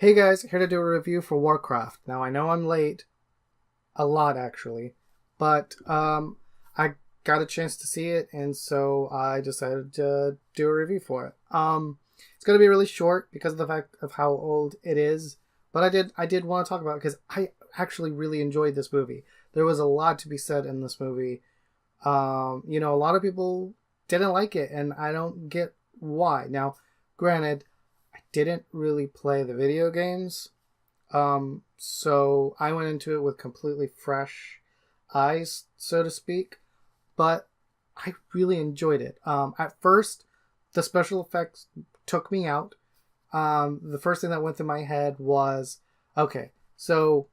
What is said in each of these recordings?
Hey guys, here to do a review for Warcraft. Now I know I'm late, a lot actually, but I got a chance to see it, and so I decided to do a review for it. It's gonna be really short because of the fact of how old it is, but I did want to talk about it because I actually really enjoyed this movie. There was a lot to be said in this movie. A lot of people didn't like it, and I don't get why. Now, granted, I didn't really play the video games, so I went into it with completely fresh eyes, so to speak. But I really enjoyed it. At first, the special effects took me out. The first thing that went through my head was, okay, so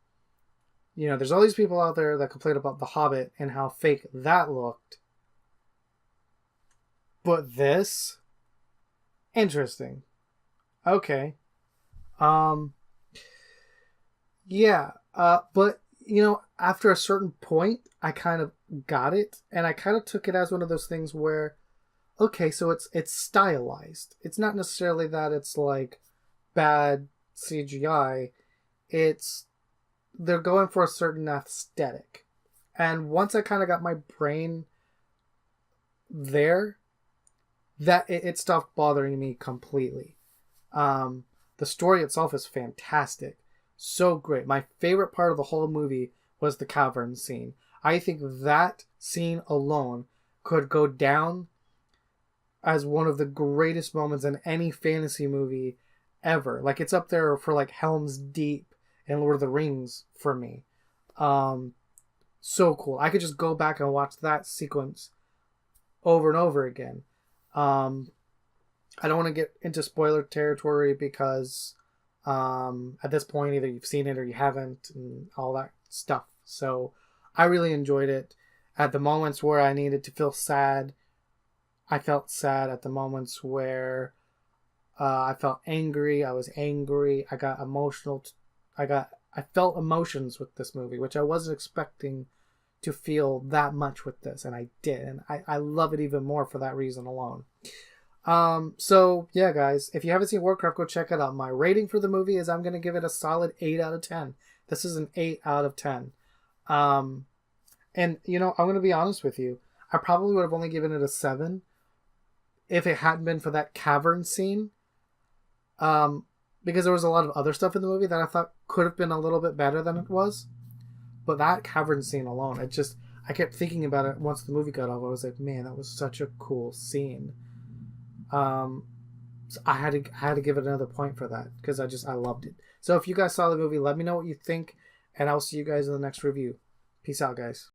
there's all these people out there that complain about The Hobbit and how fake that looked. But this, interesting. Okay. Um, yeah. But after a certain point, I kind of got it, and I kind of took it as one of those things where, okay, so it's stylized. It's not necessarily that it's like bad CGI. It's they're going for a certain aesthetic. And once I kind of got my brain there, that it stopped bothering me completely. The story itself is fantastic. So great. My favorite part of the whole movie was the cavern scene. I think that scene alone could go down as one of the greatest moments in any fantasy movie ever. Like, it's up there for like Helm's Deep and Lord of the Rings for me. So cool. I could just go back and watch that sequence over and over again. I don't want to get into spoiler territory because at this point either you've seen it or you haven't and all that stuff. So I really enjoyed it. At the moments where I needed to feel sad, I felt sad. At the moments where I felt angry, I was angry. I got emotional. I felt emotions with this movie, which I wasn't expecting to feel that much with this, and I did, and I love it even more for that reason alone. So yeah, guys, if you haven't seen Warcraft, go check it out. My rating for the movie is I'm gonna give it a solid 8 out of 10. This is an 8 out of 10. And I'm gonna be honest with you. I probably would have only given it a 7 if it hadn't been for that cavern scene. Because there was a lot of other stuff in the movie that I thought could have been a little bit better than it was. But that cavern scene alone, I kept thinking about it once the movie got off. I was like, man, that was such a cool scene. So I had to give it another point for that because I loved it. So if you guys saw the movie, let me know what you think, and I'll see you guys in the next review. Peace out, guys.